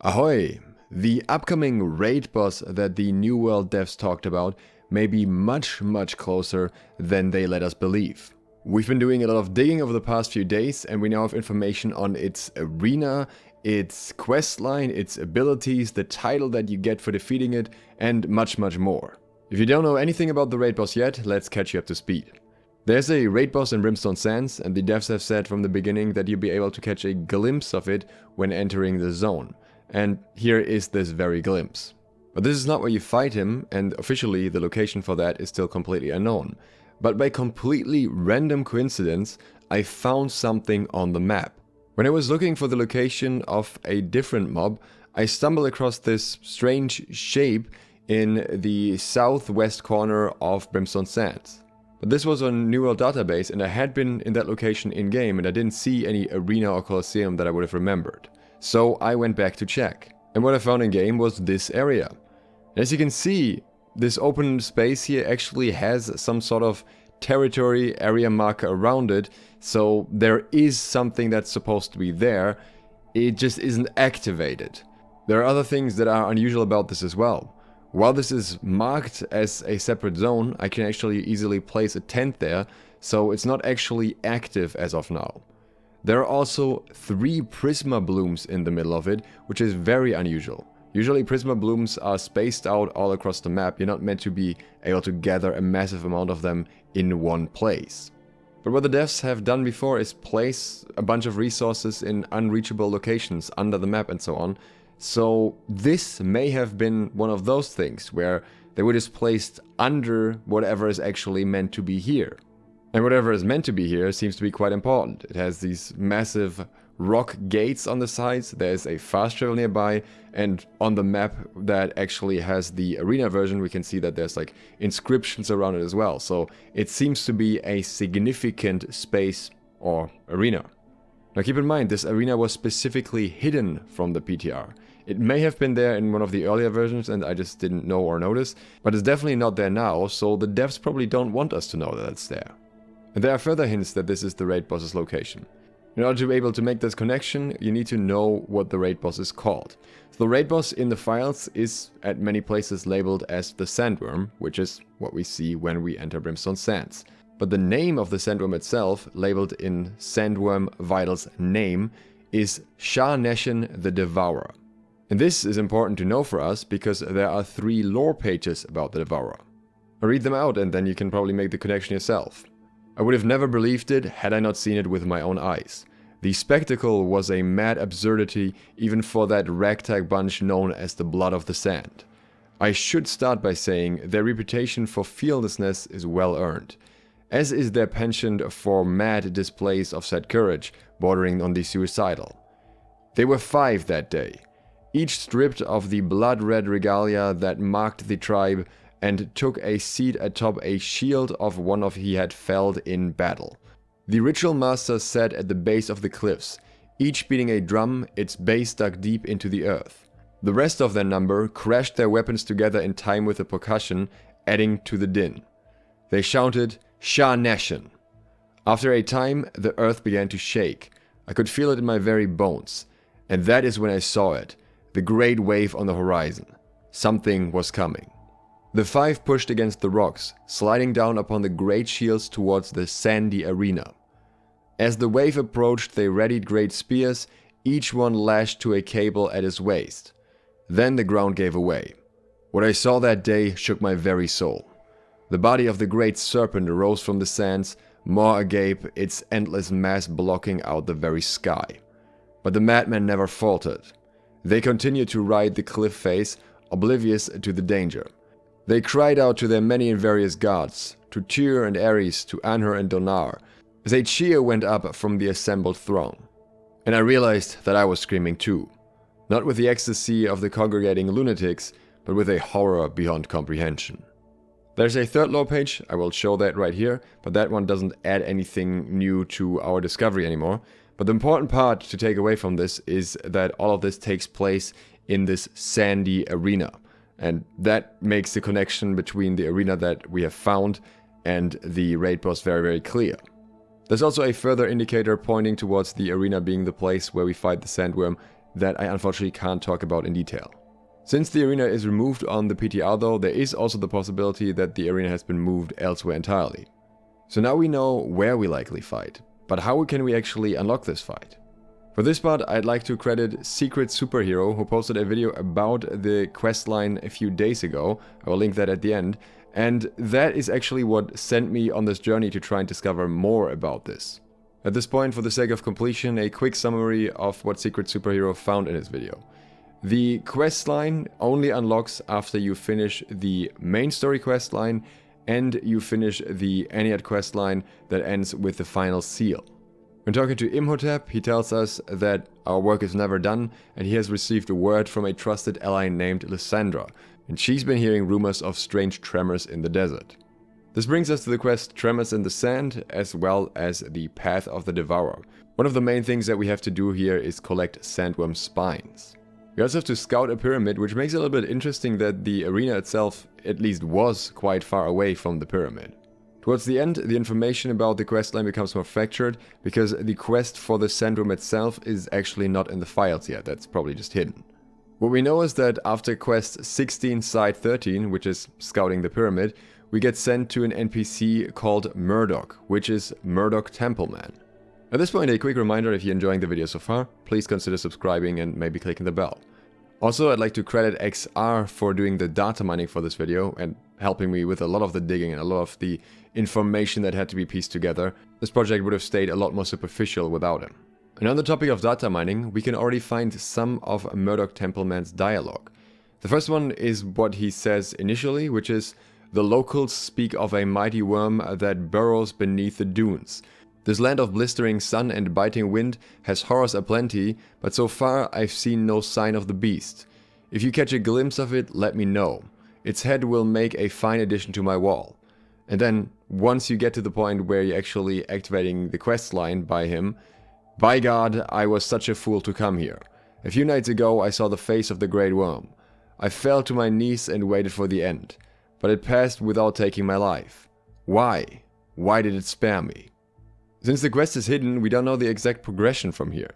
Ahoy! The upcoming raid boss that the New World devs talked about may be much closer than they let us believe. We've been doing a lot of digging over the past few days and we now have information on its arena, its questline, its abilities, the title that you get for defeating it, and much more. If you don't know anything about the raid boss yet, let's catch you up to speed. There's a raid boss in Brimstone Sands, and the devs have said from the beginning that you'll be able to catch a glimpse of it when entering the zone. And here is this very glimpse. But this is not where you fight him, and officially the location for that is still completely unknown. But by completely random coincidence, I found something on the map. When I was looking for the location of a different mob, I stumbled across this strange shape in the southwest corner of Brimstone Sands. But this was on New World database and I had been in that location in-game and I didn't see any arena or coliseum that I would have remembered. So I went back to check. And what I found in-game was this area. And as you can see, this open space here actually has some sort of territory area marker around it. So there is something that's supposed to be there. It just isn't activated. There are other things that are unusual about this as well. While this is marked as a separate zone, I can actually easily place a tent there, so it's not actually active as of now. There are also 3 prisma blooms in the middle of it, which is very unusual. Usually prisma blooms are spaced out all across the map, you're not meant to be able to gather a massive amount of them in one place. But what the devs have done before is place a bunch of resources in unreachable locations under the map and so on. So this may have been one of those things where they were just placed under whatever is actually meant to be here. And whatever is meant to be here seems to be quite important. It has these massive rock gates on the sides, there's a fast travel nearby, and on the map that actually has the arena version we can see that there's like inscriptions around it as well. So it seems to be a significant space or arena. Now keep in mind, this arena was specifically hidden from the PTR. It may have been there in one of the earlier versions and I just didn't know or notice, but it's definitely not there now, so the devs probably don't want us to know that it's there. And there are further hints that this is the raid boss's location. In order to be able to make this connection, you need to know what the raid boss is called. So the raid boss in the files is at many places labeled as the sandworm, which is what we see when we enter Brimstone Sands. But the name of the sandworm itself, labeled in Sandworm Vital's name, is Shash-Neshen the Devourer. And this is important to know for us because there are 3 lore pages about the Devourer. I'll read them out and then you can probably make the connection yourself. I would have never believed it had I not seen it with my own eyes. The spectacle was a mad absurdity even for that ragtag bunch known as the Blood of the Sand. I should start by saying their reputation for fearlessness is well earned, as is their penchant for mad displays of said courage, bordering on the suicidal. They were 5 that day, each stripped of the blood-red regalia that marked the tribe, and took a seat atop a shield of one of he had felled in battle. The ritual masters sat at the base of the cliffs, each beating a drum, its base dug deep into the earth. The rest of their number crashed their weapons together in time with the percussion, adding to the din. They shouted, "Shash-Neshen!" After a time, the earth began to shake. I could feel it in my very bones. And that is when I saw it, the great wave on the horizon. Something was coming. The 5 pushed against the rocks, sliding down upon the great shields towards the sandy arena. As the wave approached, they readied great spears, each one lashed to a cable at his waist. Then the ground gave away. What I saw that day shook my very soul. The body of the great serpent arose from the sands, maw agape, its endless mass blocking out the very sky. But the madmen never faltered. They continued to ride the cliff face, oblivious to the danger. They cried out to their many and various gods, to Tyr and Ares, to Anhur and Donar, as a cheer went up from the assembled throng. And I realized that I was screaming too, not with the ecstasy of the congregating lunatics, but with a horror beyond comprehension. There's a 3rd lore page, I will show that right here, but that one doesn't add anything new to our discovery anymore. But the important part to take away from this is that all of this takes place in this sandy arena. And that makes the connection between the arena that we have found and the raid boss very clear. There's also a further indicator pointing towards the arena being the place where we fight the sandworm that I unfortunately can't talk about in detail. Since the arena is removed on the PTR though, there is also the possibility that the arena has been moved elsewhere entirely. So now we know where we likely fight, but how can we actually unlock this fight? For this part, I'd like to credit Secret Superhero, who posted a video about the questline a few days ago. I will link that at the end, and that is actually what sent me on this journey to try and discover more about this. At this point, for the sake of completion, a quick summary of what Secret Superhero found in his video. The questline only unlocks after you finish the main story questline and you finish the Ennead questline that ends with the final seal. When talking to Imhotep, he tells us that our work is never done and he has received a word from a trusted ally named Lysandra, and she's been hearing rumors of strange tremors in the desert. This brings us to the quest Tremors in the Sand, as well as the Path of the Devourer. One of the main things that we have to do here is collect sandworm spines. We also have to scout a pyramid, which makes it a little bit interesting that the arena itself at least was quite far away from the pyramid. Towards the end, the information about the questline becomes more fractured, because the quest for the sandworm itself is actually not in the files yet, that's probably just hidden. What we know is that after quest 16 side 13, which is scouting the pyramid, we get sent to an NPC called Murdoch, which is Murdoch Templeman. At this point, a quick reminder, if you're enjoying the video so far, please consider subscribing and maybe clicking the bell. Also, I'd like to credit XR for doing the data mining for this video and helping me with a lot of the digging and a lot of the information that had to be pieced together. This project would have stayed a lot more superficial without him. And on the topic of data mining, we can already find some of Murdoch Templeman's dialogue. The first one is what he says initially, which is, "The locals speak of a mighty worm that burrows beneath the dunes. This land of blistering sun and biting wind has horrors aplenty, but so far I've seen no sign of the beast. If you catch a glimpse of it, let me know. Its head will make a fine addition to my wall." And then, once you get to the point where you're actually activating the quest line by him, "By God, I was such a fool to come here. A few nights ago I saw the face of the great worm. I fell to my knees and waited for the end, but it passed without taking my life. Why? Why did it spare me?" Since the quest is hidden, we don't know the exact progression from here,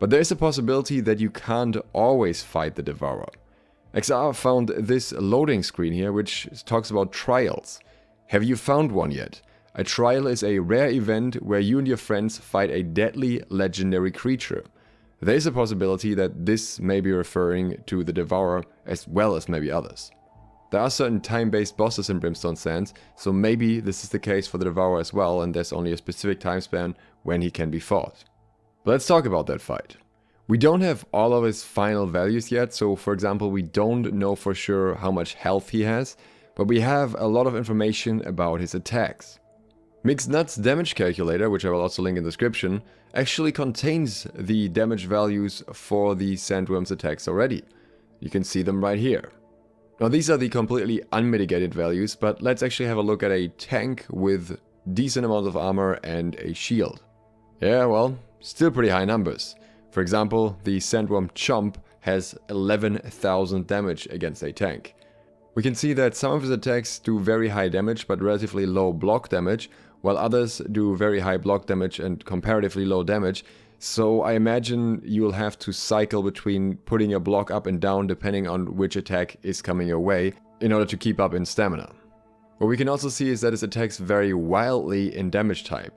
but there is a possibility that you can't always fight the Devourer. XR found this loading screen here, which talks about trials. Have you found one yet? A trial is a rare event where you and your friends fight a deadly legendary creature. There is a possibility that this may be referring to the Devourer as well as maybe others. There are certain time-based bosses in Brimstone Sands, so maybe this is the case for the Devourer as well, and there's only a specific time span when he can be fought. But let's talk about that fight. We don't have all of his final values yet, so for example, we don't know for sure how much health he has, but we have a lot of information about his attacks. Mixed Nuts damage calculator, which I will also link in the description, actually contains the damage values for the sandworm's attacks already. You can see them right here. Now these are the completely unmitigated values, but let's actually have a look at a tank with decent amount of armor and a shield. Yeah, well, still pretty high numbers. For example, the sandworm Chomp has 11,000 damage against a tank. We can see that some of his attacks do very high damage but relatively low block damage, while others do very high block damage and comparatively low damage. So I imagine you'll have to cycle between putting your block up and down depending on which attack is coming your way in order to keep up in stamina. What we can also see is that his attacks vary wildly in damage type.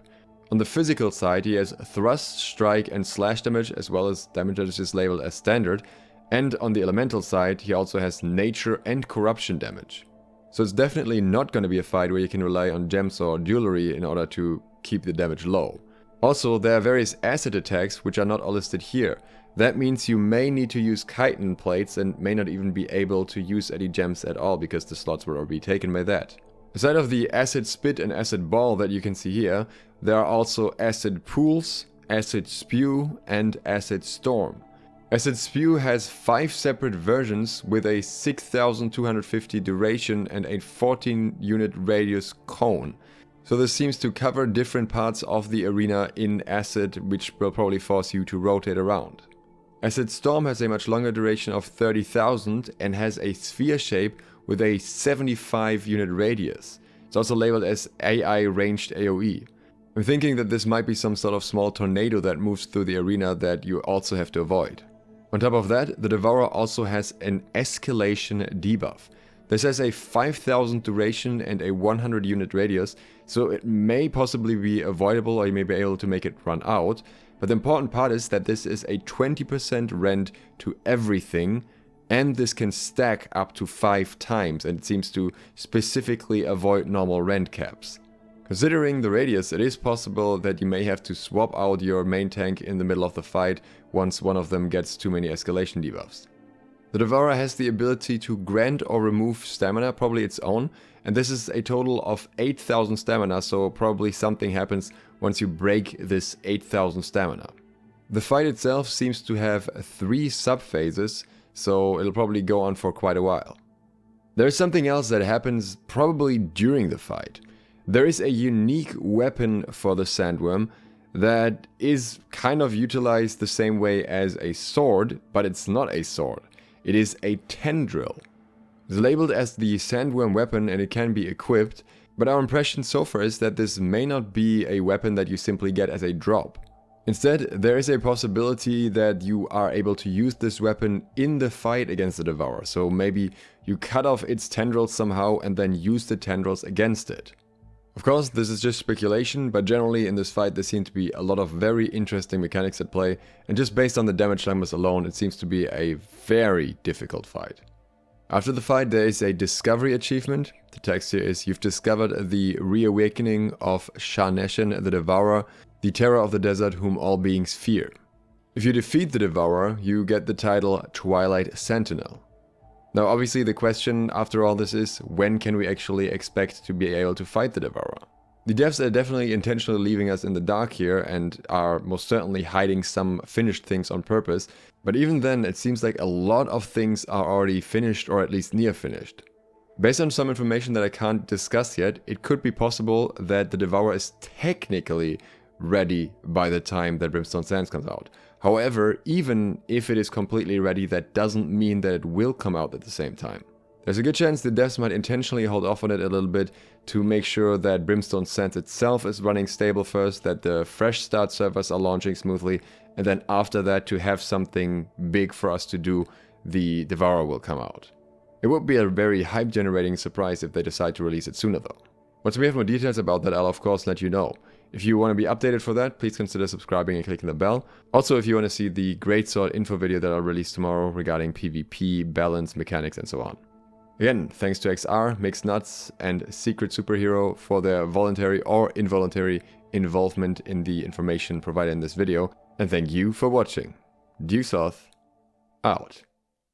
On the physical side, he has thrust, strike and slash damage, as well as damage that is just labeled as standard, and on the elemental side he also has nature and corruption damage. So it's definitely not going to be a fight where you can rely on gems or jewelry in order to keep the damage low. Also, there are various acid attacks which are not all listed here. That means you may need to use chitin plates and may not even be able to use any gems at all because the slots were already taken by that. Aside of the acid spit and acid ball that you can see here, there are also acid pools, acid spew and acid storm. Acid spew has 5 separate versions with a 6250 duration and a 14 unit radius cone. So this seems to cover different parts of the arena in acid, which will probably force you to rotate around. Acid Storm has a much longer duration of 30,000 and has a sphere shape with a 75 unit radius. It's also labeled as AI ranged AoE. I'm thinking that this might be some sort of small tornado that moves through the arena that you also have to avoid. On top of that, the Devourer also has an escalation debuff. This has a 5000 duration and a 100 unit radius, so it may possibly be avoidable or you may be able to make it run out. But the important part is that this is a 20% rend to everything, and this can stack up to 5 times, and it seems to specifically avoid normal rend caps. Considering the radius, it is possible that you may have to swap out your main tank in the middle of the fight once one of them gets too many escalation debuffs. The Devourer has the ability to grant or remove stamina, probably its own, and this is a total of 8000 stamina, so probably something happens once you break this 8000 stamina. The fight itself seems to have 3 sub-phases, so it'll probably go on for quite a while. There's something else that happens probably during the fight. There is a unique weapon for the sandworm that is kind of utilized the same way as a sword, but it's not a sword. It is a tendril. It's labeled as the sandworm weapon and it can be equipped, but our impression so far is that this may not be a weapon that you simply get as a drop. Instead, there is a possibility that you are able to use this weapon in the fight against the Devourer, so maybe you cut off its tendrils somehow and then use the tendrils against it. Of course, this is just speculation, but generally in this fight there seem to be a lot of very interesting mechanics at play, and just based on the damage numbers alone, it seems to be a very difficult fight. After the fight there is a discovery achievement. The text here is: you've discovered the reawakening of Shash-Neshen, the Devourer, the terror of the desert whom all beings fear. If you defeat the Devourer, you get the title Twilight Sentinel. Now obviously the question after all this is, when can we actually expect to be able to fight the Devourer? The devs are definitely intentionally leaving us in the dark here and are most certainly hiding some finished things on purpose, but even then it seems like a lot of things are already finished or at least near finished. Based on some information that I can't discuss yet, it could be possible that the Devourer is technically ready by the time that Brimstone Sands comes out. However, even if it is completely ready, that doesn't mean that it will come out at the same time. There's a good chance the devs might intentionally hold off on it a little bit to make sure that Brimstone Sands itself is running stable first, that the fresh start servers are launching smoothly, and then after that to have something big for us to do, the Devourer will come out. It would be a very hype generating surprise if they decide to release it sooner though. Once we have more details about that, I'll of course let you know. If you want to be updated for that, please consider subscribing and clicking the bell. Also, if you want to see the Greatsword info video that I'll release tomorrow regarding PvP, balance, mechanics, and so on. Again, thanks to XR, Mixed Nuts, and Secret Superhero for their voluntary or involuntary involvement in the information provided in this video. And thank you for watching. SLOTH out.